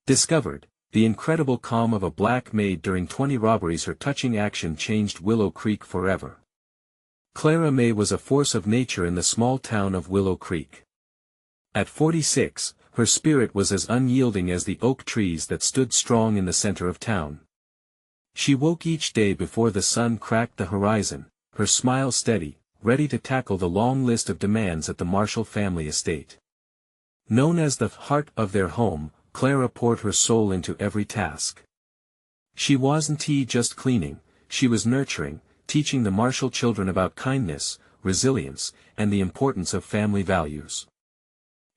Discovered, the incredible calm of a black maid during 20 robberies. Her touching action changed Willow Creek forever. Clara Mae was a force of nature in the small town of Willow Creek. At 46, her spirit was as unyielding as the oak trees that stood strong in the center of town. She woke each day before the sun cracked the horizon, her smile steady, ready to tackle the long list of demands at the Marshall family estate. Known as the heart of their home, Clara poured her soul into every task. She wasn't just cleaning, she was nurturing, teaching the Marshall children about kindness, resilience, and the importance of family values.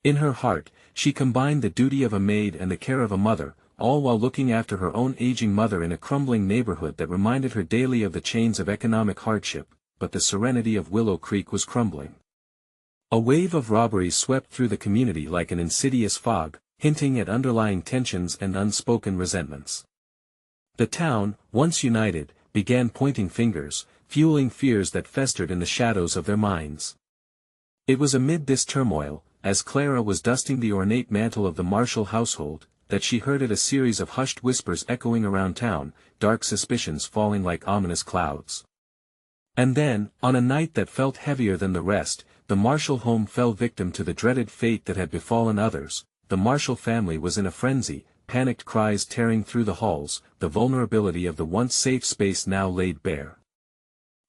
In her heart, she combined the duty of a maid and the care of a mother, all while looking after her own aging mother in a crumbling neighborhood that reminded her daily of the chains of economic hardship, but the serenity of Willow Creek was crumbling. A wave of robberies swept through the community like an insidious fog, hinting at underlying tensions and unspoken resentments. The town, once united, began pointing fingers, fueling fears that festered in the shadows of their minds. It was amid this turmoil, as Clara was dusting the ornate mantle of the Marshall household, that she heard a series of hushed whispers echoing around town, dark suspicions falling like ominous clouds. And then, on a night that felt heavier than the rest, the Marshall home fell victim to the dreaded fate that had befallen others. The Marshall family was in a frenzy, panicked cries tearing through the halls, the vulnerability of the once safe space now laid bare.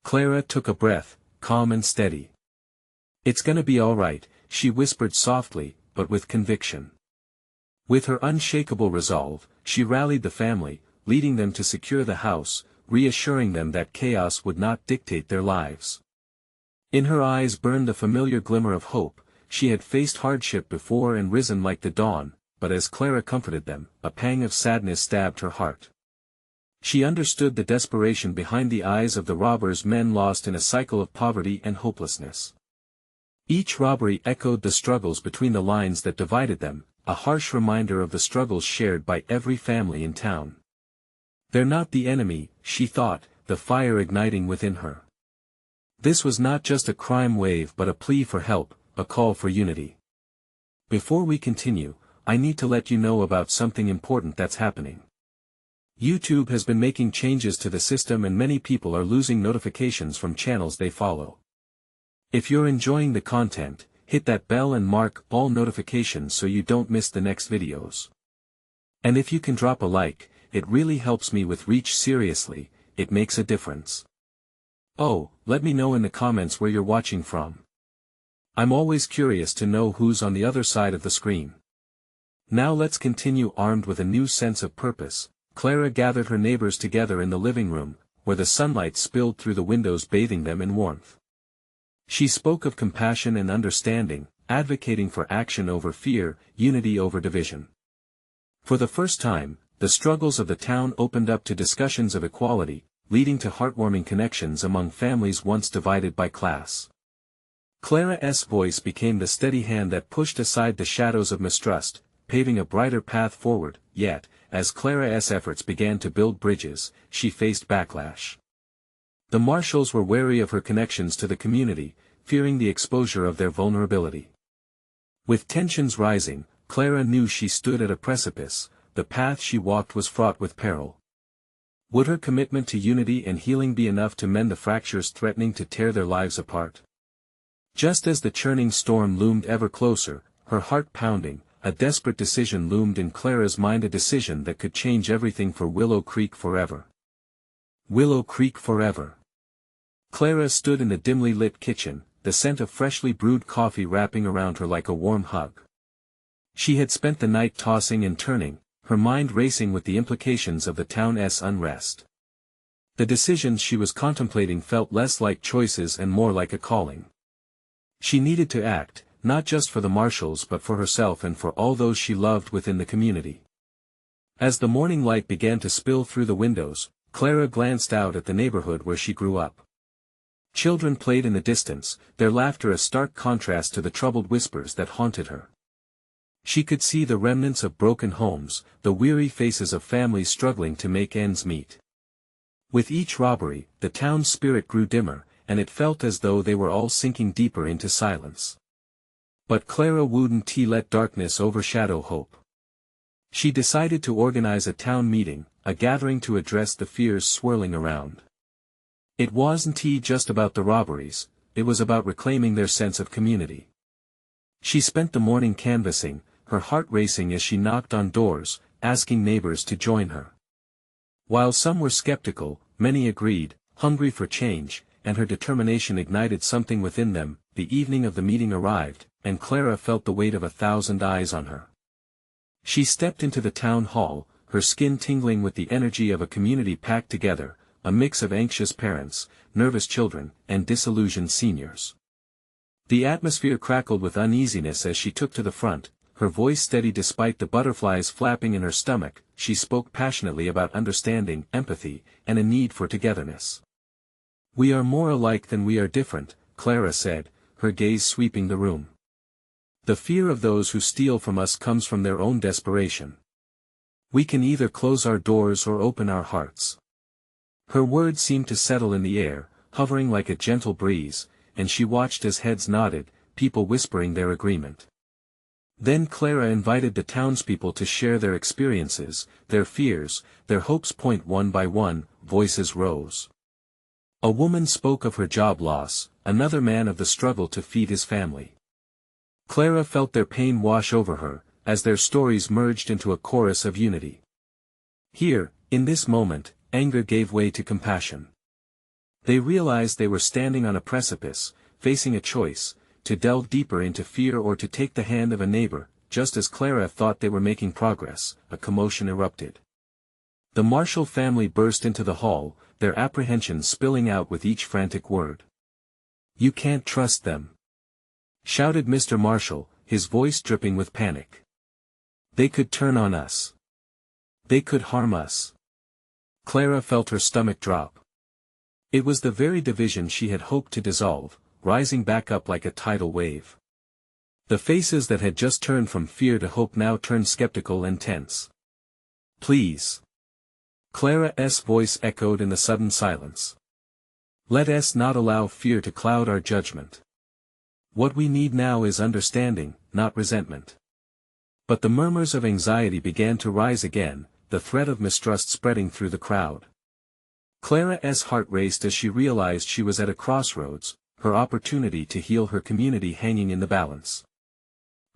Clara took a breath, calm and steady. "It's gonna be all right," she whispered softly, but with conviction. With her unshakable resolve, she rallied the family, leading them to secure the house, reassuring them that chaos would not dictate their lives. In her eyes burned a familiar glimmer of hope. She had faced hardship before and risen like the dawn, but as Clara comforted them, a pang of sadness stabbed her heart. She understood the desperation behind the eyes of the robbers, men lost in a cycle of poverty and hopelessness. Each robbery echoed the struggles between the lines that divided them, a harsh reminder of the struggles shared by every family in town. "They're not the enemy," she thought, the fire igniting within her. This was not just a crime wave but a plea for help, a call for unity. Before we continue, I need to let you know about something important that's happening. YouTube has been making changes to the system and many people are losing notifications from channels they follow. If you're enjoying the content, hit that bell and mark all notifications so you don't miss the next videos. And if you can drop a like, it really helps me with reach. Seriously, it makes a difference. Oh, let me know in the comments where you're watching from. I'm always curious to know who's on the other side of the screen. Now let's continue. Armed with a new sense of purpose, Clara gathered her neighbors together in the living room, where the sunlight spilled through the windows bathing them in warmth. She spoke of compassion and understanding, advocating for action over fear, unity over division. For the first time, the struggles of the town opened up to discussions of equality, leading to heartwarming connections among families once divided by class. Clara's voice became the steady hand that pushed aside the shadows of mistrust, paving a brighter path forward. Yet, as Clara's efforts began to build bridges, she faced backlash. The Marshalls were wary of her connections to the community, fearing the exposure of their vulnerability. With tensions rising, Clara knew she stood at a precipice. The path she walked was fraught with peril. Would her commitment to unity and healing be enough to mend the fractures threatening to tear their lives apart? Just as the churning storm loomed ever closer, her heart pounding, a desperate decision loomed in Clara's mind, a decision that could change everything for Willow Creek forever. Willow Creek forever. Clara stood in the dimly lit kitchen, the scent of freshly brewed coffee wrapping around her like a warm hug. She had spent the night tossing and turning, her mind racing with the implications of the town's unrest. The decisions she was contemplating felt less like choices and more like a calling. She needed to act, not just for the Marshalls but for herself and for all those she loved within the community. As the morning light began to spill through the windows, Clara glanced out at the neighborhood where she grew up. Children played in the distance, their laughter a stark contrast to the troubled whispers that haunted her. She could see the remnants of broken homes, the weary faces of families struggling to make ends meet. With each robbery, the town's spirit grew dimmer, and it felt as though they were all sinking deeper into silence. But Clara wouldn't let darkness overshadow hope. She decided to organize a town meeting, a gathering to address the fears swirling around. It wasn't just about the robberies, it was about reclaiming their sense of community. She spent the morning canvassing, her heart racing as she knocked on doors, asking neighbors to join her. While some were skeptical, many agreed, hungry for change, and her determination ignited something within them. The evening of the meeting arrived, and Clara felt the weight of 1,000 eyes on her. She stepped into the town hall, her skin tingling with the energy of a community packed together, a mix of anxious parents, nervous children, and disillusioned seniors. The atmosphere crackled with uneasiness as she took to the front, her voice steady despite the butterflies flapping in her stomach. She spoke passionately about understanding, empathy, and a need for togetherness. "We are more alike than we are different," Clara said, her gaze sweeping the room. "The fear of those who steal from us comes from their own desperation. We can either close our doors or open our hearts." Her words seemed to settle in the air, hovering like a gentle breeze, and she watched as heads nodded, people whispering their agreement. Then Clara invited the townspeople to share their experiences, their fears, their hopes. One by one, voices rose. A woman spoke of her job loss, another man of the struggle to feed his family. Clara felt their pain wash over her, as their stories merged into a chorus of unity. Here, in this moment, anger gave way to compassion. They realized they were standing on a precipice, facing a choice, to delve deeper into fear or to take the hand of a neighbor. Just as Clara thought they were making progress, a commotion erupted. The Marshall family burst into the hall, their apprehension spilling out with each frantic word. "You can't trust them!" shouted Mr. Marshall, his voice dripping with panic. "They could turn on us. They could harm us." Clara felt her stomach drop. It was the very division she had hoped to dissolve, rising back up like a tidal wave. The faces that had just turned from fear to hope now turned skeptical and tense. "Please." Clara's voice echoed in the sudden silence. "Let us not allow fear to cloud our judgment. What we need now is understanding, not resentment." But the murmurs of anxiety began to rise again, the threat of mistrust spreading through the crowd. Clara's heart raced as she realized she was at a crossroads, her opportunity to heal her community hanging in the balance.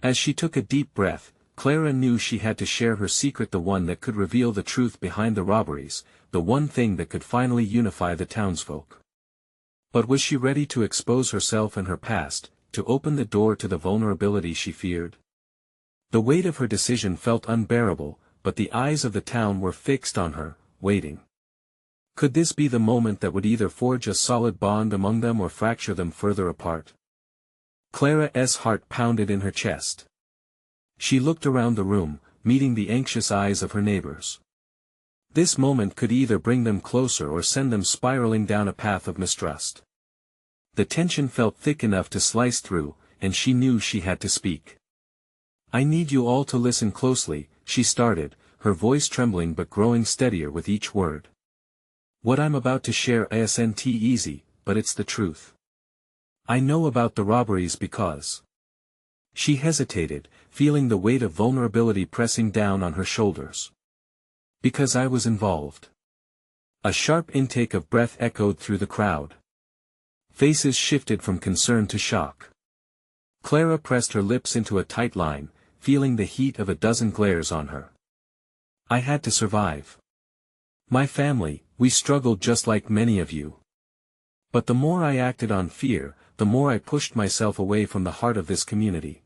As she took a deep breath, Clara knew she had to share her secret, the one that could reveal the truth behind the robberies, the one thing that could finally unify the townsfolk. But was she ready to expose herself and her past, to open the door to the vulnerability she feared? The weight of her decision felt unbearable, but the eyes of the town were fixed on her, waiting. Could this be the moment that would either forge a solid bond among them or fracture them further apart? Clara's heart pounded in her chest. She looked around the room, meeting the anxious eyes of her neighbors. This moment could either bring them closer or send them spiraling down a path of mistrust. The tension felt thick enough to slice through, and she knew she had to speak. "I need you all to listen closely," she started, her voice trembling but growing steadier with each word. "What I'm about to share isn't easy, but it's the truth. I know about the robberies because..." She hesitated, feeling the weight of vulnerability pressing down on her shoulders. "Because I was involved." A sharp intake of breath echoed through the crowd. Faces shifted from concern to shock. Clara pressed her lips into a tight line, feeling the heat of a dozen glares on her. "I had to survive. My family, we struggled just like many of you. But the more I acted on fear, the more I pushed myself away from the heart of this community."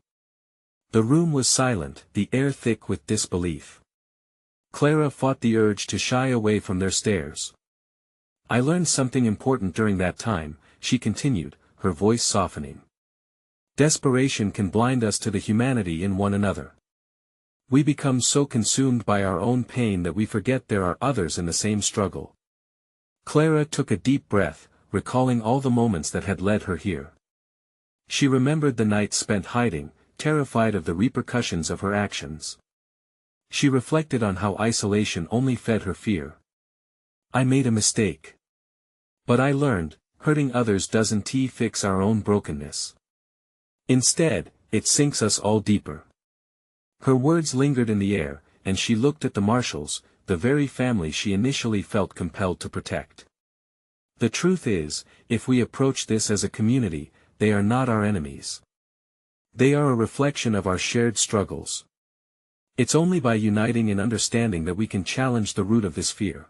The room was silent, the air thick with disbelief. Clara fought the urge to shy away from their stares. "I learned something important during that time," she continued, her voice softening. "Desperation can blind us to the humanity in one another. We become so consumed by our own pain that we forget there are others in the same struggle." Clara took a deep breath, recalling all the moments that had led her here. She remembered the nights spent hiding, terrified of the repercussions of her actions. She reflected on how isolation only fed her fear. "I made a mistake. But I learned, hurting others doesn't fix our own brokenness. Instead, it sinks us all deeper." Her words lingered in the air, and she looked at the Marshalls, the very family she initially felt compelled to protect. The truth is, if we approach this as a community, they are not our enemies. They are a reflection of our shared struggles. It's only by uniting in understanding that we can challenge the root of this fear.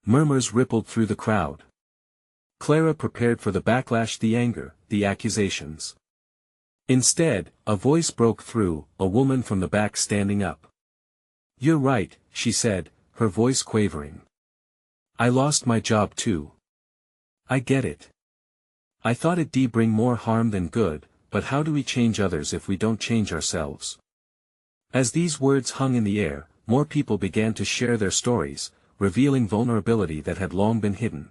Murmurs rippled through the crowd. Clara prepared for the backlash, the anger, the accusations. Instead, a voice broke through, a woman from the back standing up. "You're right," she said, her voice quavering. "I lost my job too. I get it. I thought it'd bring more harm than good, but how do we change others if we don't change ourselves?" As these words hung in the air, more people began to share their stories, revealing vulnerability that had long been hidden.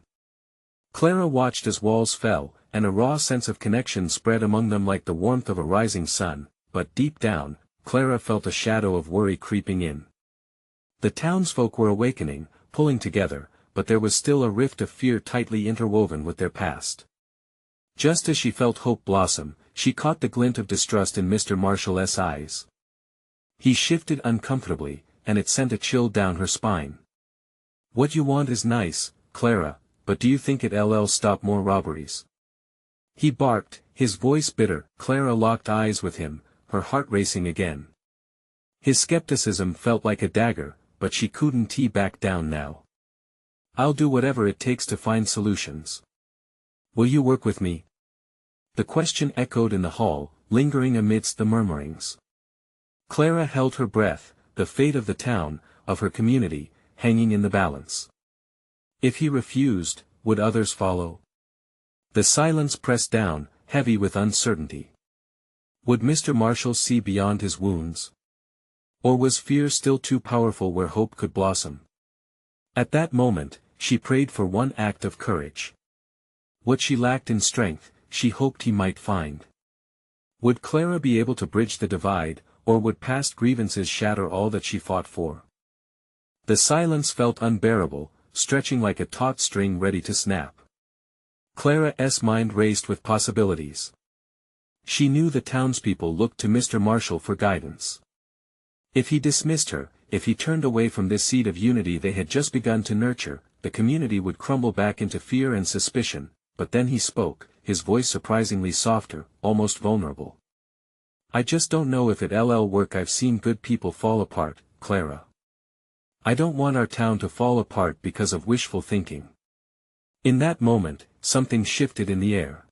Clara watched as walls fell, and a raw sense of connection spread among them like the warmth of a rising sun, but deep down, Clara felt a shadow of worry creeping in. The townsfolk were awakening, pulling together, but there was still a rift of fear tightly interwoven with their past. Just as she felt hope blossom, she caught the glint of distrust in Mr. Marshall's eyes. He shifted uncomfortably, and it sent a chill down her spine. "What you want is nice, Clara, but do you think it'll stop more robberies?" He barked, his voice bitter. Clara locked eyes with him, her heart racing again. His skepticism felt like a dagger, but she couldn't back down now. "I'll do whatever it takes to find solutions. Will you work with me?" The question echoed in the hall, lingering amidst the murmurings. Clara held her breath, the fate of the town, of her community, hanging in the balance. If he refused, would others follow? The silence pressed down, heavy with uncertainty. Would Mr. Marshall see beyond his wounds? Or was fear still too powerful where hope could blossom? At that moment, she prayed for one act of courage. What she lacked in strength, she hoped he might find. Would Clara be able to bridge the divide, or would past grievances shatter all that she fought for? The silence felt unbearable, stretching like a taut string ready to snap. Clara's mind raced with possibilities. She knew the townspeople looked to Mr. Marshall for guidance. If he dismissed her, if he turned away from this seed of unity they had just begun to nurture, the community would crumble back into fear and suspicion. But then he spoke, his voice surprisingly softer, almost vulnerable. "I just don't know if it'll work. I've seen good people fall apart, Clara. I don't want our town to fall apart because of wishful thinking." In that moment, something shifted in the air.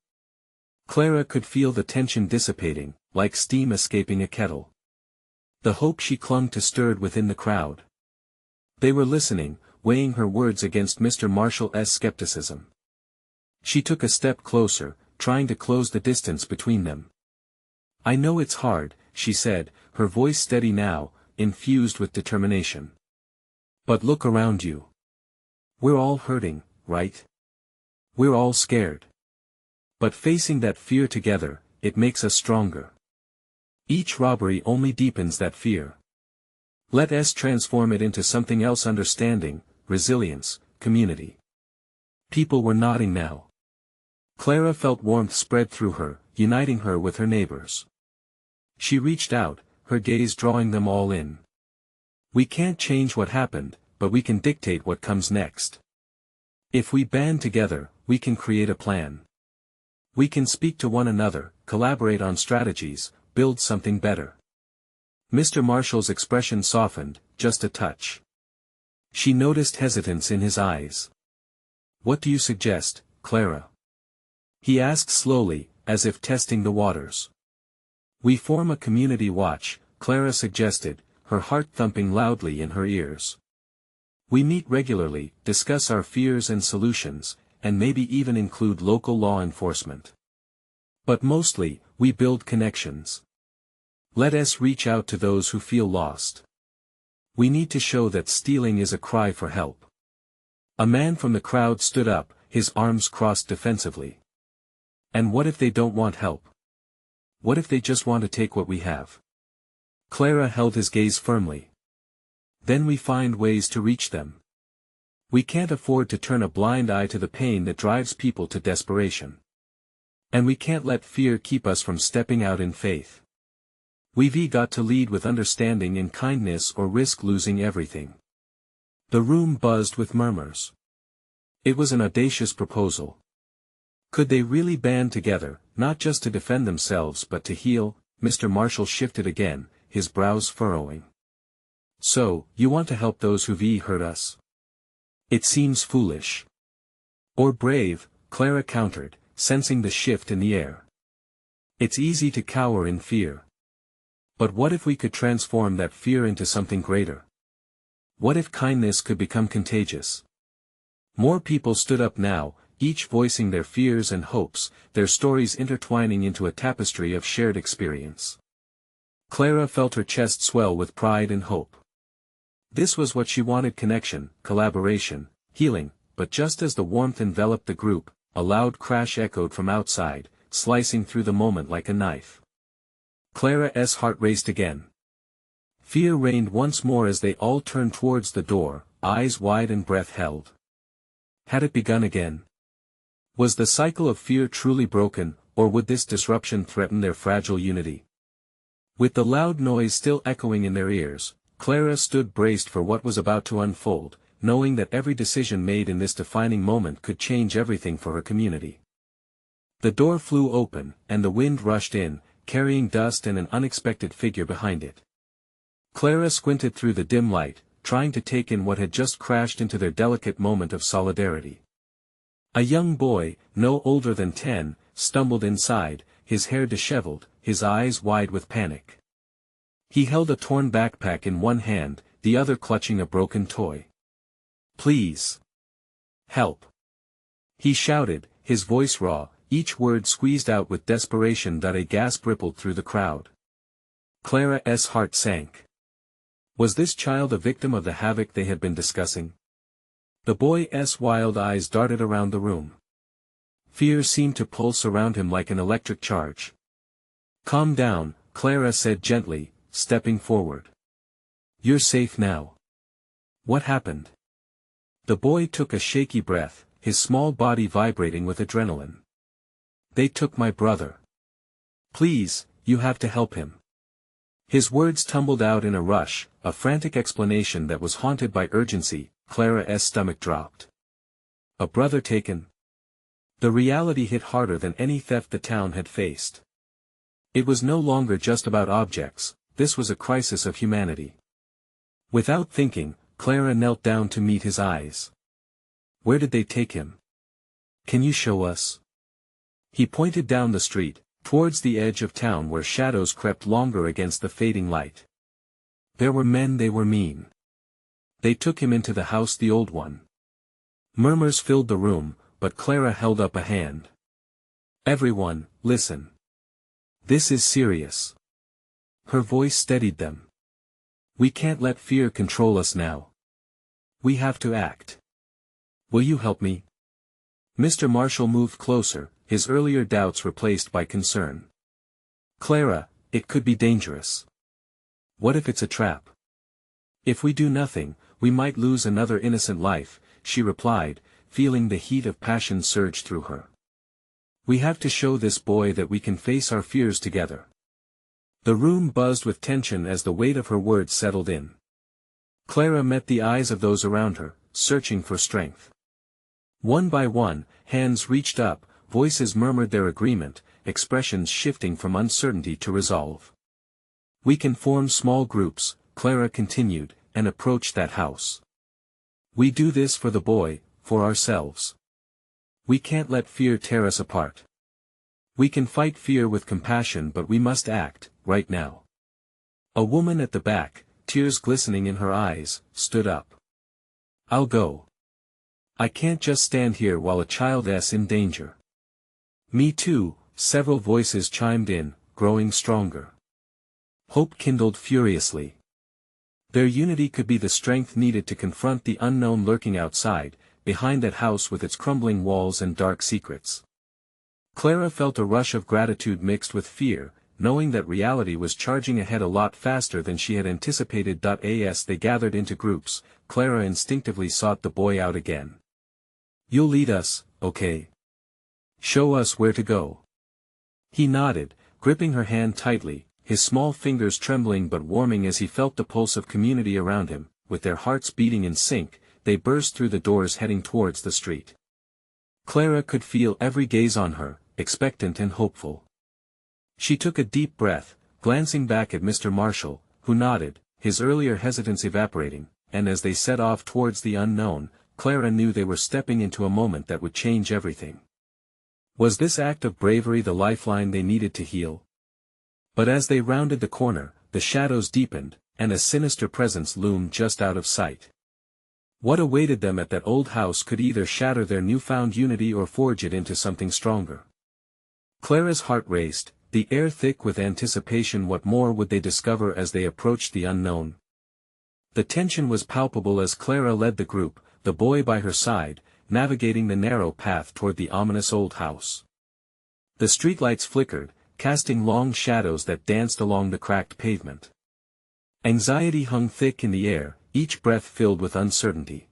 Clara could feel the tension dissipating, like steam escaping a kettle. The hope she clung to stirred within the crowd. They were listening, weighing her words against Mr. Marshall's skepticism. She took a step closer, trying to close the distance between them. "I know it's hard," she said, her voice steady now, infused with determination. "But look around you. We're all hurting, right? We're all scared. But facing that fear together, it makes us stronger. Each robbery only deepens that fear. Let us transform it into something else: understanding, resilience, community." People were nodding now. Clara felt warmth spread through her, uniting her with her neighbors. She reached out, her gaze drawing them all in. "We can't change what happened, but we can dictate what comes next. If we band together, we can create a plan. We can speak to one another, collaborate on strategies, build something better." Mr. Marshall's expression softened, just a touch. She noticed hesitance in his eyes. "What do you suggest, Clara?" he asked slowly, as if testing the waters. "We form a community watch," Clara suggested, her heart thumping loudly in her ears. "We meet regularly, discuss our fears and solutions, and maybe even include local law enforcement. But mostly, we build connections. Let us reach out to those who feel lost. We need to show that stealing is a cry for help." A man from the crowd stood up, his arms crossed defensively. "And what if they don't want help? What if they just want to take what we have?" Clara held his gaze firmly. "Then we find ways to reach them. We can't afford to turn a blind eye to the pain that drives people to desperation. And we can't let fear keep us from stepping out in faith. We've got to lead with understanding and kindness or risk losing everything. The room buzzed with murmurs. It was an audacious proposal. Could they really band together, not just to defend themselves but to heal? Mr. Marshall shifted again, his brows furrowing. So, you want to help those who've hurt us? It seems foolish. Or brave, Clara countered, sensing the shift in the air. It's easy to cower in fear. But what if we could transform that fear into something greater? What if kindness could become contagious? More people stood up now, each voicing their fears and hopes, their stories intertwining into a tapestry of shared experience. Clara felt her chest swell with pride and hope. This was what she wanted: connection, collaboration, healing, but just as the warmth enveloped the group, a loud crash echoed from outside, slicing through the moment like a knife. Clara's heart raced again. Fear reigned once more as they all turned towards the door, eyes wide and breath held. Had it begun again? Was the cycle of fear truly broken, or would this disruption threaten their fragile unity? With the loud noise still echoing in their ears, Clara stood braced for what was about to unfold, knowing that every decision made in this defining moment could change everything for her community. The door flew open, and the wind rushed in, carrying dust and an unexpected figure behind it. Clara squinted through the dim light, trying to take in what had just crashed into their delicate moment of solidarity. A young boy, no older than 10, stumbled inside, his hair disheveled, his eyes wide with panic. He held a torn backpack in one hand, the other clutching a broken toy. "Please. Help!" he shouted, his voice raw, each word squeezed out with desperation. A gasp rippled through the crowd. Clara's heart sank. Was this child a victim of the havoc they had been discussing? The boy's wild eyes darted around the room. Fear seemed to pulse around him like an electric charge. "Calm down," Clara said gently, stepping forward. "You're safe now." "What happened?" The boy took a shaky breath, his small body vibrating with adrenaline. "They took my brother. Please, you have to help him." His words tumbled out in a rush, a frantic explanation that was haunted by urgency. Clara's stomach dropped. A brother taken? The reality hit harder than any theft the town had faced. It was no longer just about objects, this was a crisis of humanity. Without thinking, Clara knelt down to meet his eyes. "Where did they take him? Can you show us?" He pointed down the street, towards the edge of town where shadows crept longer against the fading light. "There were men, they were mean. They took him into the house, the old one." Murmurs filled the room, but Clara held up a hand. "Everyone, listen. This is serious." Her voice steadied them. "We can't let fear control us now. We have to act. Will you help me?" Mr. Marshall moved closer, his earlier doubts replaced by concern. "Clara, it could be dangerous. What if it's a trap? If we do nothing, we might lose another innocent life," she replied, feeling the heat of passion surge through her. "We have to show this boy that we can face our fears together." The room buzzed with tension as the weight of her words settled in. Clara met the eyes of those around her, searching for strength. One by one, hands reached up, voices murmured their agreement, expressions shifting from uncertainty to resolve. "We can form small groups," Clara continued, "and approach that house. We do this for the boy, for ourselves. We can't let fear tear us apart. We can fight fear with compassion, but we must act, right now." A woman at the back, tears glistening in her eyes, stood up. "I'll go. I can't just stand here while a child's in danger." "Me too," several voices chimed in, growing stronger. Hope kindled furiously. Their unity could be the strength needed to confront the unknown lurking outside, behind that house with its crumbling walls and dark secrets. Clara felt a rush of gratitude mixed with fear, knowing that reality was charging ahead a lot faster than she had anticipated. As they gathered into groups, Clara instinctively sought the boy out again. "You'll lead us, okay? Show us where to go." He nodded, gripping her hand tightly, his small fingers trembling but warming as he felt the pulse of community around him. With their hearts beating in sync, they burst through the doors heading towards the street. Clara could feel every gaze on her, expectant and hopeful. She took a deep breath, glancing back at Mr. Marshall, who nodded, his earlier hesitance evaporating, and as they set off towards the unknown, Clara knew they were stepping into a moment that would change everything. Was this act of bravery the lifeline they needed to heal? But as they rounded the corner, the shadows deepened, and a sinister presence loomed just out of sight. What awaited them at that old house could either shatter their newfound unity or forge it into something stronger. Clara's heart raced, the air thick with anticipation. What more would they discover as they approached the unknown? The tension was palpable as Clara led the group, the boy by her side, navigating the narrow path toward the ominous old house. The streetlights flickered, casting long shadows that danced along the cracked pavement. Anxiety hung thick in the air, each breath filled with uncertainty.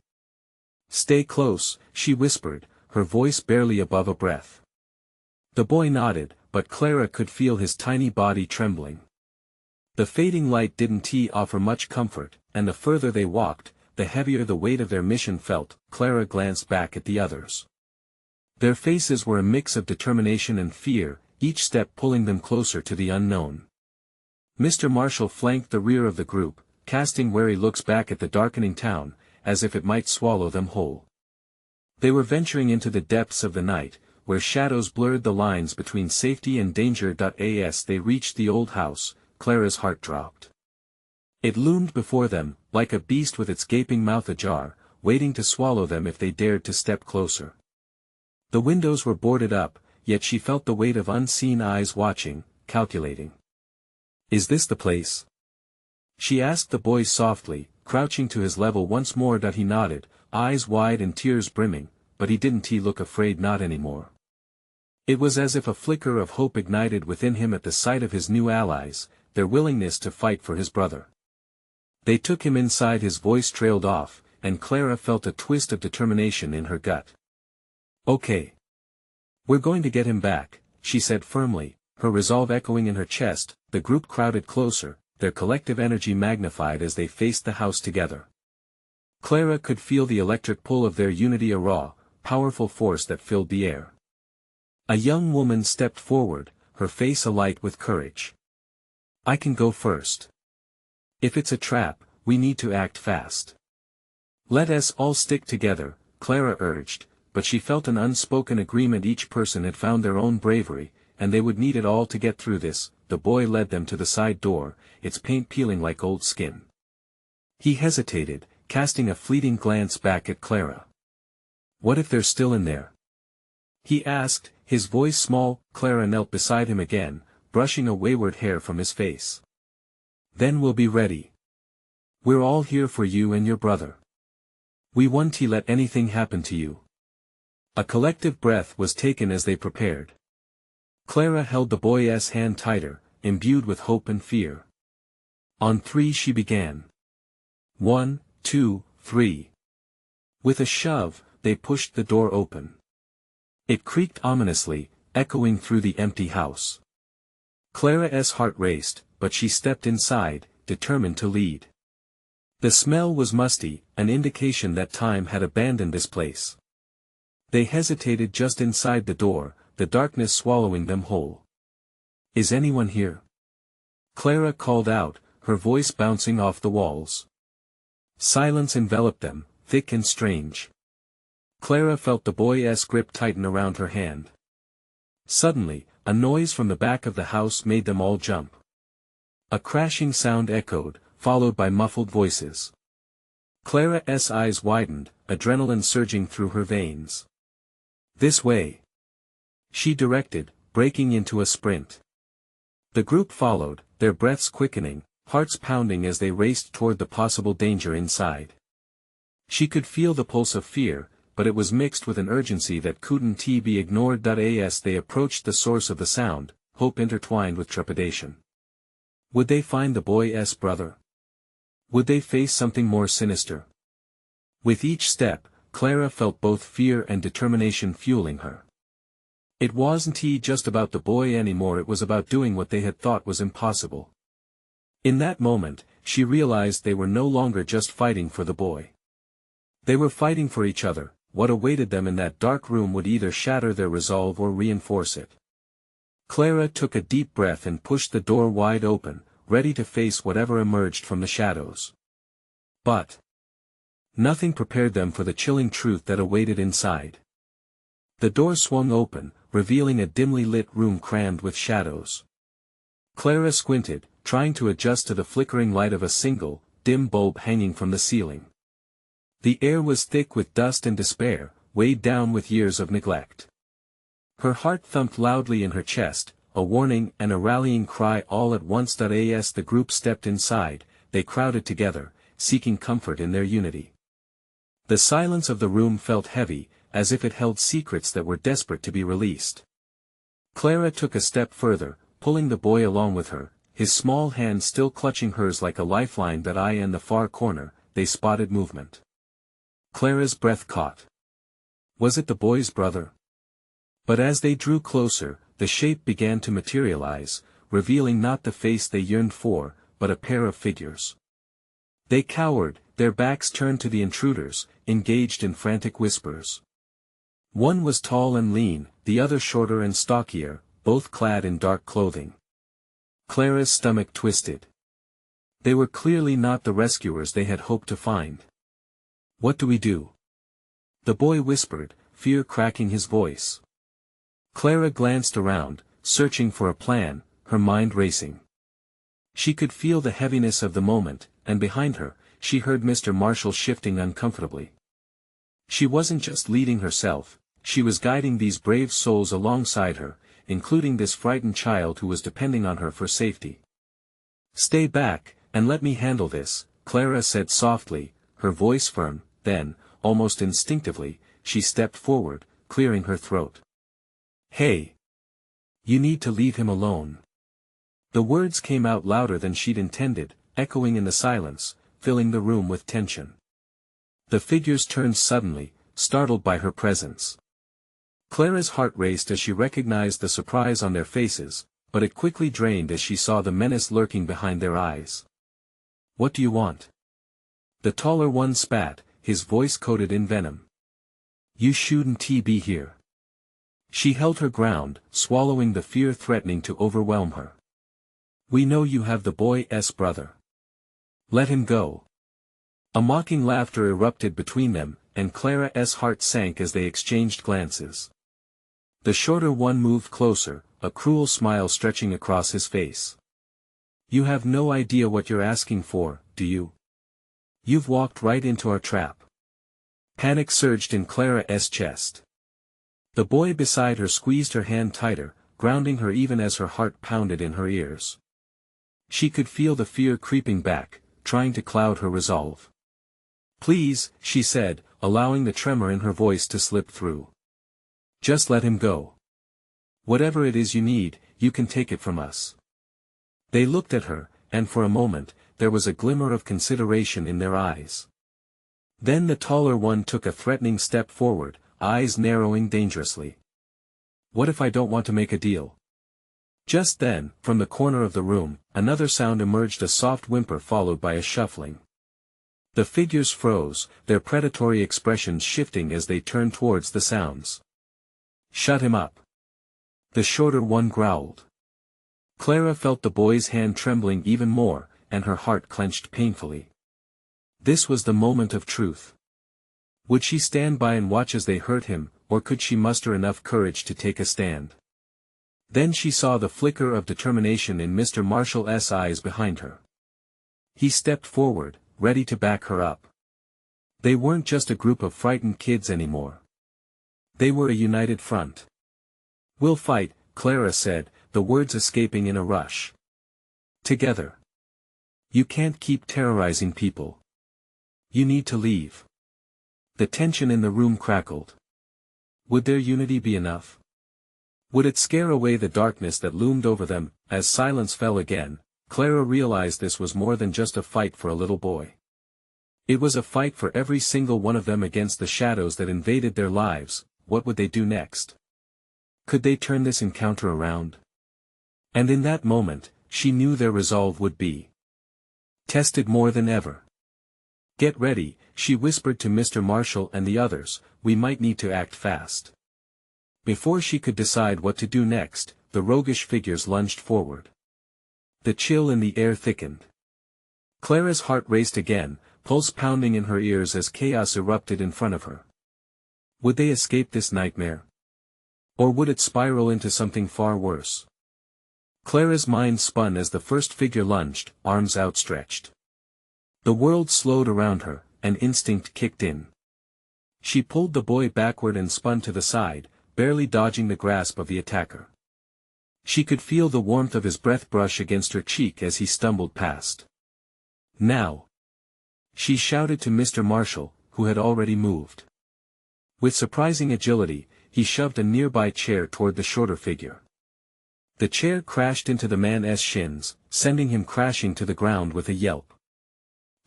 "Stay close," she whispered, her voice barely above a breath. The boy nodded, but Clara could feel his tiny body trembling. The fading light didn't offer much comfort, and the further they walked, the heavier the weight of their mission felt. Clara glanced back at the others. Their faces were a mix of determination and fear, each step pulling them closer to the unknown. Mr. Marshall flanked the rear of the group, casting wary looks back at the darkening town, as if it might swallow them whole. They were venturing into the depths of the night, where shadows blurred the lines between safety and danger. As they reached the old house, Clara's heart dropped. It loomed before them, like a beast with its gaping mouth ajar, waiting to swallow them if they dared to step closer. The windows were boarded up, yet she felt the weight of unseen eyes watching, calculating. "Is this the place?" she asked the boy softly, crouching to his level once more. He nodded, eyes wide and tears brimming, but he didn't look afraid, not anymore. It was as if a flicker of hope ignited within him at the sight of his new allies, their willingness to fight for his brother. They took him inside. His voice trailed off, and Clara felt a twist of determination in her gut. "Okay. We're going to get him back," she said firmly, her resolve echoing in her chest. The group crowded closer, their collective energy magnified as they faced the house together. Clara could feel the electric pull of their unity, a raw, powerful force that filled the air. A young woman stepped forward, her face alight with courage. "I can go first. If it's a trap, we need to act fast." "Let us all stick together," Clara urged, but she felt an unspoken agreement. Each person had found their own bravery, and they would need it all to get through this. The boy led them to the side door, its paint peeling like old skin. He hesitated, casting a fleeting glance back at Clara. "What if they're still in there?" he asked, his voice small. Clara knelt beside him again, brushing a wayward hair from his face. "Then we'll be ready. We're all here for you and your brother. We won't let anything happen to you." A collective breath was taken as they prepared. Clara held the boy's hand tighter, imbued with hope and fear. On three she began. 1, 2, 3. With a shove, they pushed the door open. It creaked ominously, echoing through the empty house. Clara's heart raced, but she stepped inside, determined to lead. The smell was musty, an indication that time had abandoned this place. They hesitated just inside the door, the darkness swallowing them whole. "Is anyone here?" Clara called out, her voice bouncing off the walls. Silence enveloped them, thick and strange. Clara felt the boy's grip tighten around her hand. Suddenly, a noise from the back of the house made them all jump. A crashing sound echoed, followed by muffled voices. Clara's eyes widened, adrenaline surging through her veins. "This way," she directed, breaking into a sprint. The group followed, their breaths quickening, hearts pounding as they raced toward the possible danger inside. She could feel the pulse of fear, but it was mixed with an urgency that couldn't be ignored. As they approached the source of the sound, hope intertwined with trepidation. Would they find the boy's brother? Would they face something more sinister? With each step, Clara felt both fear and determination fueling her. It wasn't just about the boy anymore, it was about doing what they had thought was impossible. In that moment, she realized they were no longer just fighting for the boy. They were fighting for each other. What awaited them in that dark room would either shatter their resolve or reinforce it. Clara took a deep breath and pushed the door wide open, ready to face whatever emerged from the shadows. But nothing prepared them for the chilling truth that awaited inside. The door swung open, revealing a dimly lit room crammed with shadows. Clara squinted, trying to adjust to the flickering light of a single, dim bulb hanging from the ceiling. The air was thick with dust and despair, weighed down with years of neglect. Her heart thumped loudly in her chest, a warning and a rallying cry all at once. As the group stepped inside, they crowded together, seeking comfort in their unity. The silence of the room felt heavy, as if it held secrets that were desperate to be released. Clara took a step further, pulling the boy along with her, his small hand still clutching hers like a lifeline. In the far corner, they spotted movement. Clara's breath caught. Was it the boy's brother? But as they drew closer, the shape began to materialize, revealing not the face they yearned for, but a pair of figures. They cowered, their backs turned to the intruders, engaged in frantic whispers. One was tall and lean, the other shorter and stockier, both clad in dark clothing. Clara's stomach twisted. They were clearly not the rescuers they had hoped to find. "What do we do?" the boy whispered, fear cracking his voice. Clara glanced around, searching for a plan, her mind racing. She could feel the heaviness of the moment, and behind her, she heard Mr. Marshall shifting uncomfortably. She wasn't just leading herself, she was guiding these brave souls alongside her, including this frightened child who was depending on her for safety. "Stay back, and let me handle this," Clara said softly, her voice firm. Then, almost instinctively, she stepped forward, clearing her throat. "Hey! You need to leave him alone." The words came out louder than she'd intended, echoing in the silence, filling the room with tension. The figures turned suddenly, startled by her presence. Clara's heart raced as she recognized the surprise on their faces, but it quickly drained as she saw the menace lurking behind their eyes. "What do you want?" The taller one spat, his voice coated in venom. "You shouldn't be here." She held her ground, swallowing the fear threatening to overwhelm her. "We know you have the boy's brother. Let him go." A mocking laughter erupted between them, and Clara's heart sank as they exchanged glances. The shorter one moved closer, a cruel smile stretching across his face. "You have no idea what you're asking for, do you? You've walked right into our trap." Panic surged in Clara's chest. The boy beside her squeezed her hand tighter, grounding her even as her heart pounded in her ears. She could feel the fear creeping back, trying to cloud her resolve. "Please," she said, allowing the tremor in her voice to slip through. "Just let him go. Whatever it is you need, you can take it from us." They looked at her, and for a moment, there was a glimmer of consideration in their eyes. Then the taller one took a threatening step forward, eyes narrowing dangerously. "What if I don't want to make a deal?" Just then, from the corner of the room, another sound emerged, a soft whimper followed by a shuffling. The figures froze, their predatory expressions shifting as they turned towards the sounds. "Shut him up," the shorter one growled. Clara felt the boy's hand trembling even more, and her heart clenched painfully. This was the moment of truth. Would she stand by and watch as they hurt him, or could she muster enough courage to take a stand? Then she saw the flicker of determination in Mr. Marshall's eyes behind her. He stepped forward, ready to back her up. They weren't just a group of frightened kids anymore. They were a united front. "We'll fight," Clara said, the words escaping in a rush. "Together. You can't keep terrorizing people. You need to leave." The tension in the room crackled. Would their unity be enough? Would it scare away the darkness that loomed over them? As silence fell again, Clara realized this was more than just a fight for a little boy. It was a fight for every single one of them against the shadows that invaded their lives. What would they do next? Could they turn this encounter around? And in that moment, she knew their resolve would be tested more than ever. "Get ready," she whispered to Mr. Marshall and the others, "we might need to act fast." Before she could decide what to do next, the roguish figures lunged forward. The chill in the air thickened. Clara's heart raced again, pulse pounding in her ears as chaos erupted in front of her. Would they escape this nightmare? Or would it spiral into something far worse? Clara's mind spun as the first figure lunged, arms outstretched. The world slowed around her, and instinct kicked in. She pulled the boy backward and spun to the side, barely dodging the grasp of the attacker. She could feel the warmth of his breath brush against her cheek as he stumbled past. "Now!" she shouted to Mr. Marshall, who had already moved. With surprising agility, he shoved a nearby chair toward the shorter figure. The chair crashed into the man's shins, sending him crashing to the ground with a yelp.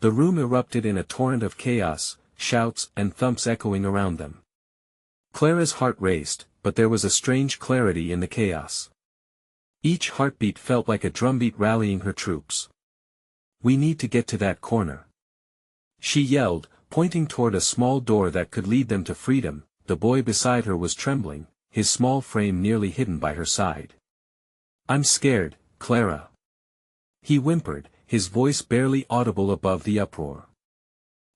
The room erupted in a torrent of chaos, shouts and thumps echoing around them. Clara's heart raced, but there was a strange clarity in the chaos. Each heartbeat felt like a drumbeat rallying her troops. "We need to get to that corner," she yelled, pointing toward a small door that could lead them to freedom. The boy beside her was trembling, his small frame nearly hidden by her side. "I'm scared, Clara," he whimpered, his voice barely audible above the uproar.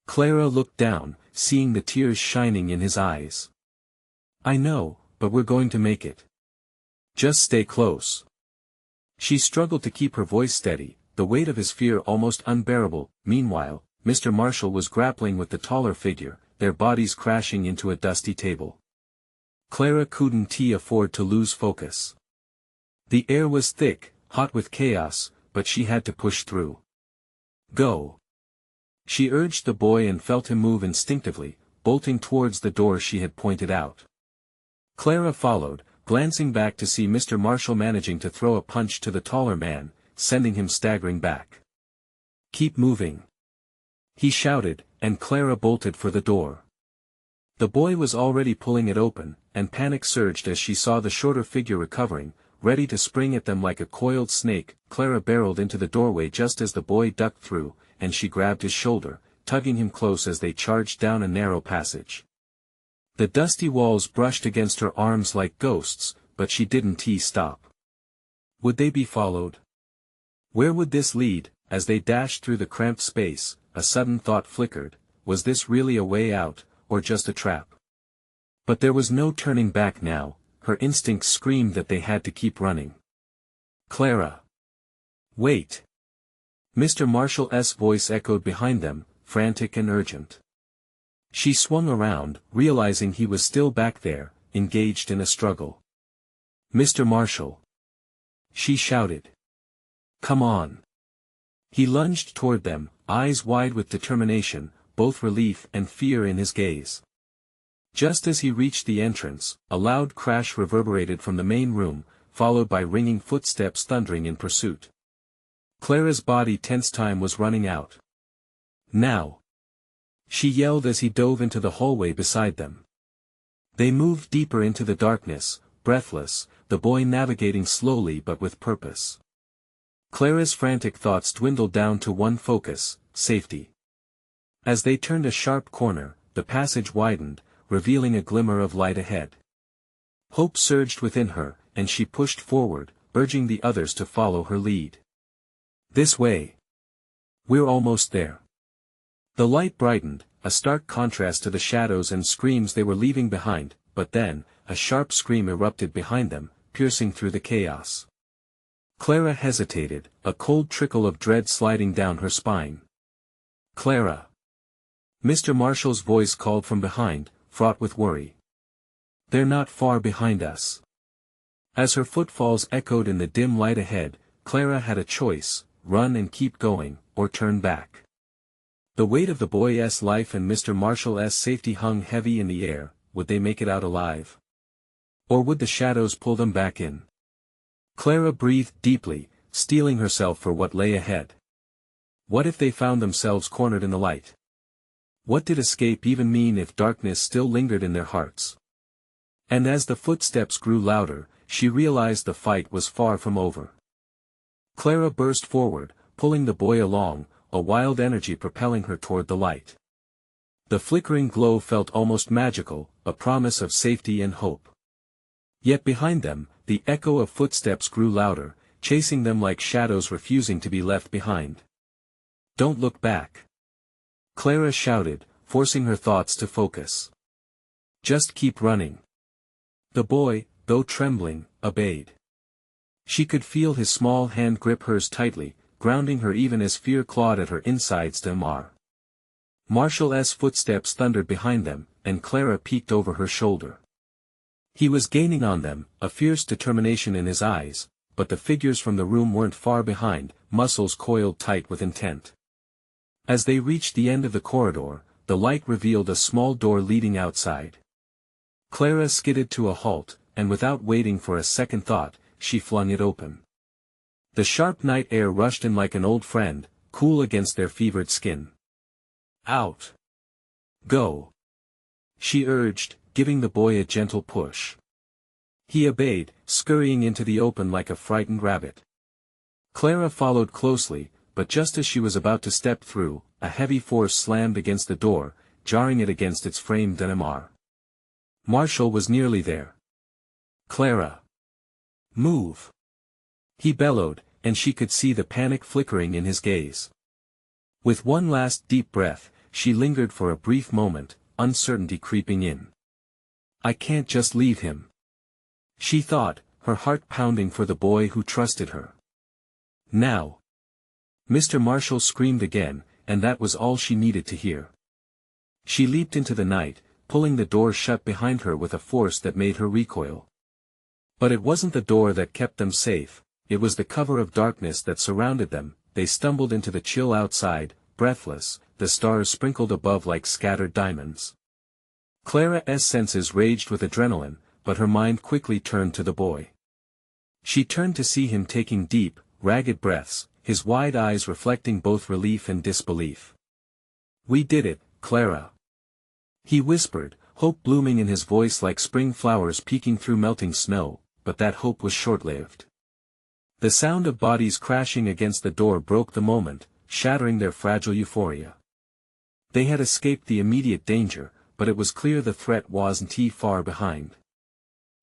Clara looked down, seeing the tears shining in his eyes. "I know, but we're going to make it. Just stay close." She struggled to keep her voice steady, the weight of his fear almost unbearable. Meanwhile, Mr. Marshall was grappling with the taller figure, their bodies crashing into a dusty table. Clara couldn't afford to lose focus. The air was thick, hot with chaos, but she had to push through. "Go!" she urged the boy and felt him move instinctively, bolting towards the door she had pointed out. Clara followed, glancing back to see Mr. Marshall managing to throw a punch to the taller man, sending him staggering back. "Keep moving," he shouted, and Clara bolted for the door. The boy was already pulling it open, and panic surged as she saw the shorter figure recovering, ready to spring at them like a coiled snake. Clara barreled into the doorway just as the boy ducked through, and she grabbed his shoulder, tugging him close as they charged down a narrow passage. The dusty walls brushed against her arms like ghosts, but she didn't stop. Would they be followed? Where would this lead? As they dashed through the cramped space, a sudden thought flickered: was this really a way out, or just a trap? But there was no turning back now, her instincts screamed that they had to keep running. "Clara! Wait!" Mr. Marshall's voice echoed behind them, frantic and urgent. She swung around, realizing he was still back there, engaged in a struggle. "Mr. Marshall!" she shouted. "Come on!" He lunged toward them, eyes wide with determination, both relief and fear in his gaze. Just as he reached the entrance, a loud crash reverberated from the main room, followed by ringing footsteps thundering in pursuit. Clara's body tensed. Time was running out. "Now!" she yelled as he dove into the hallway beside them. They moved deeper into the darkness, breathless, the boy navigating slowly but with purpose. Clara's frantic thoughts dwindled down to one focus: safety. As they turned a sharp corner, the passage widened, revealing a glimmer of light ahead. Hope surged within her, and she pushed forward, urging the others to follow her lead. "This way. We're almost there." The light brightened, a stark contrast to the shadows and screams they were leaving behind, but then, a sharp scream erupted behind them, piercing through the chaos. Clara hesitated, a cold trickle of dread sliding down her spine. "Clara!" Mr. Marshall's voice called from behind, fraught with worry. "They're not far behind us." As her footfalls echoed in the dim light ahead, Clara had a choice: run and keep going, or turn back. The weight of the boy's life and Mr. Marshall's safety hung heavy in the air. Would they make it out alive? Or would the shadows pull them back in? Clara breathed deeply, steeling herself for what lay ahead. What if they found themselves cornered in the light? What did escape even mean if darkness still lingered in their hearts? And as the footsteps grew louder, she realized the fight was far from over. Clara burst forward, pulling the boy along, a wild energy propelling her toward the light. The flickering glow felt almost magical, a promise of safety and hope. Yet behind them, the echo of footsteps grew louder, chasing them like shadows refusing to be left behind. "Don't look back," Clara shouted, forcing her thoughts to focus. "Just keep running." The boy, though trembling, obeyed. She could feel his small hand grip hers tightly, grounding her even as fear clawed at her insides. Marshall's footsteps thundered behind them, and Clara peeked over her shoulder. He was gaining on them, a fierce determination in his eyes, but the figures from the room weren't far behind, muscles coiled tight with intent. As they reached the end of the corridor, the light revealed a small door leading outside. Clara skidded to a halt, and without waiting for a second thought, she flung it open. The sharp night air rushed in like an old friend, cool against their fevered skin. "Out! Go!" she urged, giving the boy a gentle push. He obeyed, scurrying into the open like a frightened rabbit. Clara followed closely, but just as she was about to step through, a heavy force slammed against the door, jarring it against its frame. Marshall was nearly there. "Clara! Move!" he bellowed, and she could see the panic flickering in his gaze. With one last deep breath, she lingered for a brief moment, uncertainty creeping in. "I can't just leave him," she thought, her heart pounding for the boy who trusted her. "Now!" Mr. Marshall screamed again, and that was all she needed to hear. She leaped into the night, pulling the door shut behind her with a force that made her recoil. But it wasn't the door that kept them safe, it was the cover of darkness that surrounded them. They stumbled into the chill outside, breathless, the stars sprinkled above like scattered diamonds. Clara's senses raged with adrenaline, but her mind quickly turned to the boy. She turned to see him taking deep, ragged breaths, his wide eyes reflecting both relief and disbelief. "We did it, Clara," he whispered, hope blooming in his voice like spring flowers peeking through melting snow, but that hope was short-lived. The sound of bodies crashing against the door broke the moment, shattering their fragile euphoria. They had escaped the immediate danger, but it was clear the threat wasn't far behind.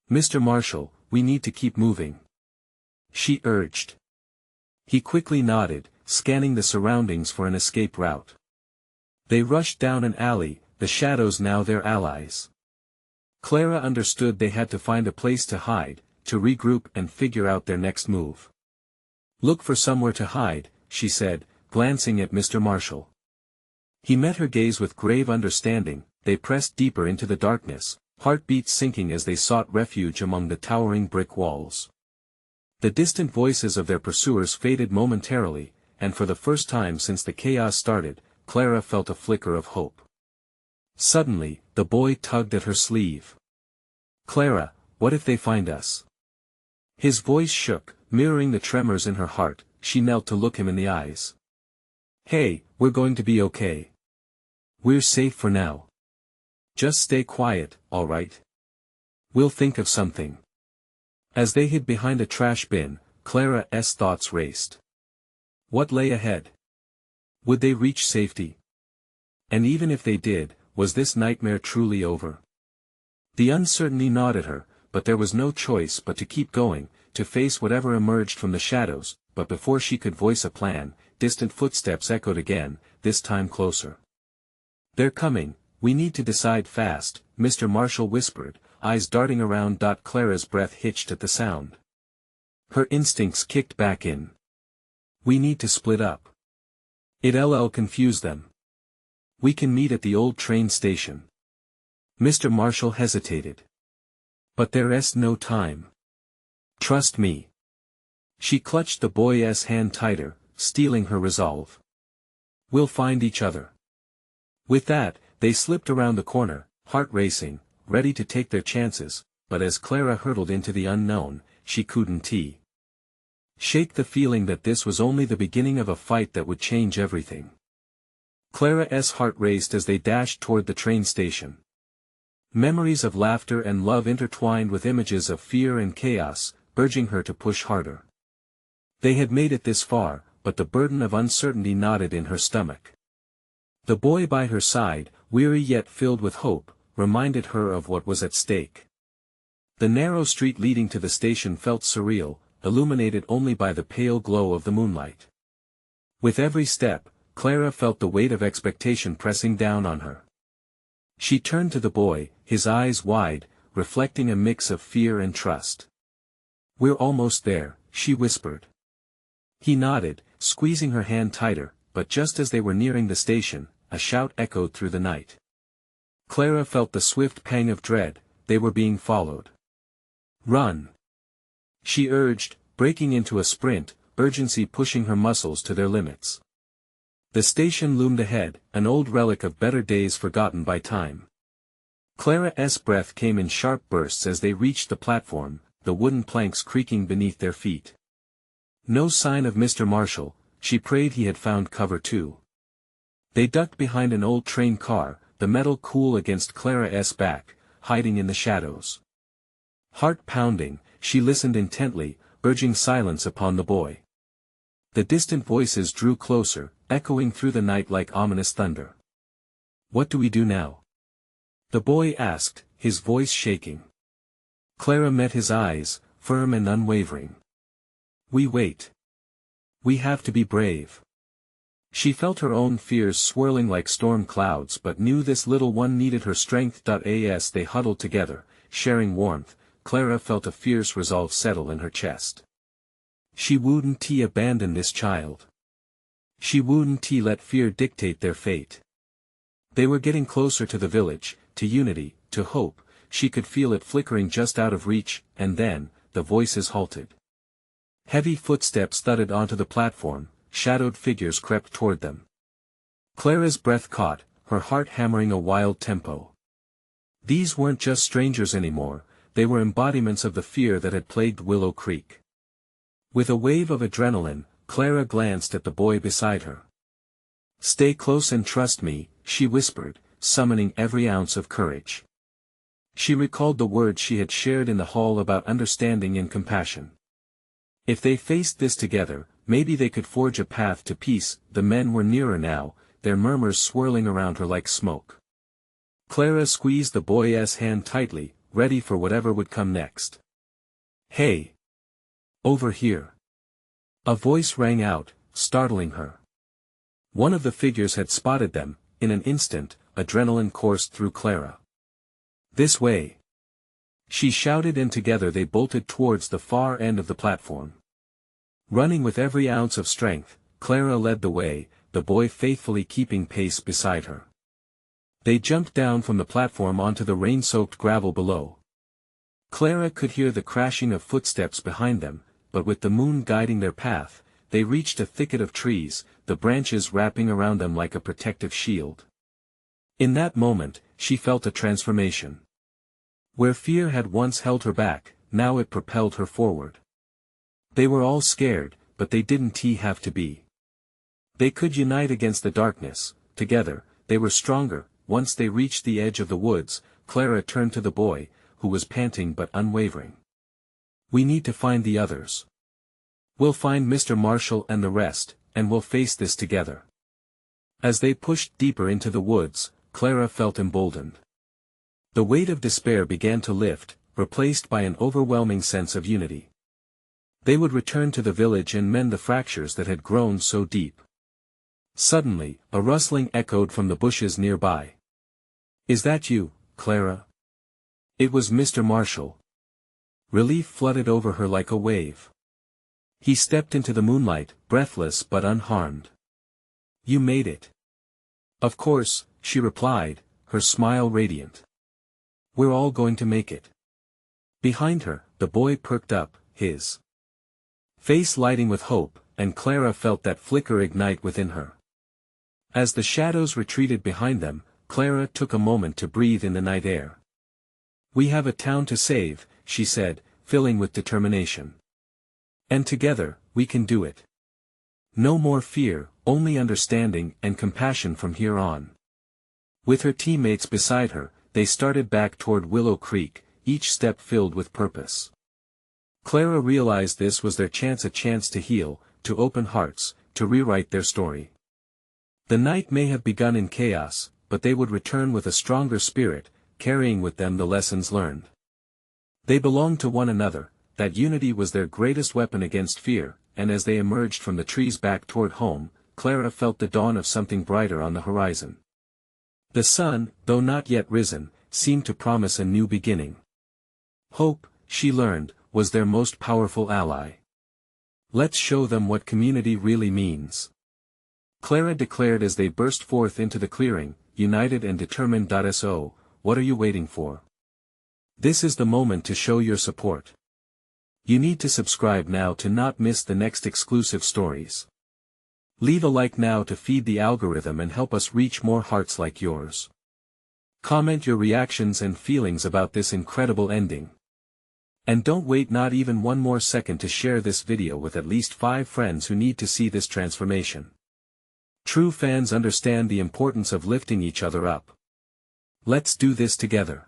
"Mr. Marshall, we need to keep moving," she urged. He quickly nodded, scanning the surroundings for an escape route. They rushed down an alley, the shadows now their allies. Clara understood they had to find a place to hide, to regroup and figure out their next move. "Look for somewhere to hide," she said, glancing at Mr. Marshall. He met her gaze with grave understanding. They pressed deeper into the darkness, heartbeats sinking as they sought refuge among the towering brick walls. The distant voices of their pursuers faded momentarily, and for the first time since the chaos started, Clara felt a flicker of hope. Suddenly, the boy tugged at her sleeve. "Clara, what if they find us?" His voice shook, mirroring the tremors in her heart. She knelt to look him in the eyes. "Hey, we're going to be okay. We're safe for now. Just stay quiet, all right? We'll think of something." As they hid behind a trash bin, Clara's thoughts raced. What lay ahead? Would they reach safety? And even if they did, was this nightmare truly over? The uncertainty gnawed at her, but there was no choice but to keep going, to face whatever emerged from the shadows. But before she could voice a plan, distant footsteps echoed again, this time closer. "They're coming, we need to decide fast," Mr. Marshall whispered, eyes darting around. Clara's breath hitched at the sound. Her instincts kicked back in. "We need to split up. It'll confuse them. We can meet at the old train station." Mr. Marshall hesitated. "But there's no time. Trust me." She clutched the boy's hand tighter, steeling her resolve. "We'll find each other." With that, they slipped around the corner, heart racing, ready to take their chances, but as Clara hurtled into the unknown, she couldn't shake the feeling that this was only the beginning of a fight that would change everything. Clara's heart raced as they dashed toward the train station. Memories of laughter and love intertwined with images of fear and chaos, urging her to push harder. They had made it this far, but the burden of uncertainty knotted in her stomach. The boy by her side, weary yet filled with hope, reminded her of what was at stake. The narrow street leading to the station felt surreal, illuminated only by the pale glow of the moonlight. With every step, Clara felt the weight of expectation pressing down on her. She turned to the boy, his eyes wide, reflecting a mix of fear and trust. "We're almost there," she whispered. He nodded, squeezing her hand tighter, but just as they were nearing the station, a shout echoed through the night. Clara felt the swift pang of dread, they were being followed. "Run!" she urged, breaking into a sprint, urgency pushing her muscles to their limits. The station loomed ahead, an old relic of better days forgotten by time. Clara's breath came in sharp bursts as they reached the platform, the wooden planks creaking beneath their feet. No sign of Mr. Marshall, she prayed he had found cover too. They ducked behind an old train car, the metal cool against Clara's back, hiding in the shadows. Heart pounding, she listened intently, urging silence upon the boy. The distant voices drew closer, echoing through the night like ominous thunder. "What do we do now?" the boy asked, his voice shaking. Clara met his eyes, firm and unwavering. "We wait. We have to be brave." She felt her own fears swirling like storm clouds but knew this little one needed her strength. As they huddled together, sharing warmth, Clara felt a fierce resolve settle in her chest. She wouldn't abandon this child. She wouldn't let fear dictate their fate. They were getting closer to the village, to unity, to hope. She could feel it flickering just out of reach, and then, the voices halted. Heavy footsteps thudded onto the platform, shadowed figures crept toward them. Clara's breath caught, her heart hammering a wild tempo. These weren't just strangers anymore, they were embodiments of the fear that had plagued Willow Creek. With a wave of adrenaline, Clara glanced at the boy beside her. "Stay close and trust me," she whispered, summoning every ounce of courage. She recalled the words she had shared in the hall about understanding and compassion. If they faced this together, maybe they could forge a path to peace. The men were nearer now, their murmurs swirling around her like smoke. Clara squeezed the boy's hand tightly, ready for whatever would come next. "Hey! Over here!" A voice rang out, startling her. One of the figures had spotted them. In an instant, adrenaline coursed through Clara. "This way!" she shouted, and together they bolted towards the far end of the platform. Running with every ounce of strength, Clara led the way, the boy faithfully keeping pace beside her. They jumped down from the platform onto the rain-soaked gravel below. Clara could hear the crashing of footsteps behind them, but with the moon guiding their path, they reached a thicket of trees, the branches wrapping around them like a protective shield. In that moment, she felt a transformation. Where fear had once held her back, now it propelled her forward. They were all scared, but they didn't have to be. They could unite against the darkness. Together, they were stronger. Once they reached the edge of the woods, Clara turned to the boy, who was panting but unwavering. "We need to find the others. We'll find Mr. Marshall and the rest, and we'll face this together." As they pushed deeper into the woods, Clara felt emboldened. The weight of despair began to lift, replaced by an overwhelming sense of unity. They would return to the village and mend the fractures that had grown so deep. Suddenly, a rustling echoed from the bushes nearby. "Is that you, Clara?" It was Mr. Marshall. Relief flooded over her like a wave. He stepped into the moonlight, breathless but unharmed. "You made it." "Of course," she replied, her smile radiant. "We're all going to make it." Behind her, the boy perked up, his face lighting with hope, and Clara felt that flicker ignite within her. As the shadows retreated behind them, Clara took a moment to breathe in the night air. "We have a town to save," she said, filling with determination. "And together, we can do it. No more fear, only understanding and compassion from here on." With her teammates beside her, they started back toward Willow Creek, each step filled with purpose. Clara realized this was their chance, a chance to heal, to open hearts, to rewrite their story. The night may have begun in chaos, but they would return with a stronger spirit, carrying with them the lessons learned. They belonged to one another, that unity was their greatest weapon against fear, and as they emerged from the trees back toward home, Clara felt the dawn of something brighter on the horizon. The sun, though not yet risen, seemed to promise a new beginning. Hope, she learned, was their most powerful ally. Let's show them what community really means, Clara declared as they burst forth into the clearing, united and determined. So, what are you waiting for? This is the moment to show your support. You need to subscribe now to not miss the next exclusive stories. Leave a like now to feed the algorithm and help us reach more hearts like yours. Comment your reactions and feelings about this incredible ending. And don't wait not even one more second to share this video with at least 5 friends who need to see this transformation. True fans understand the importance of lifting each other up. Let's do this together.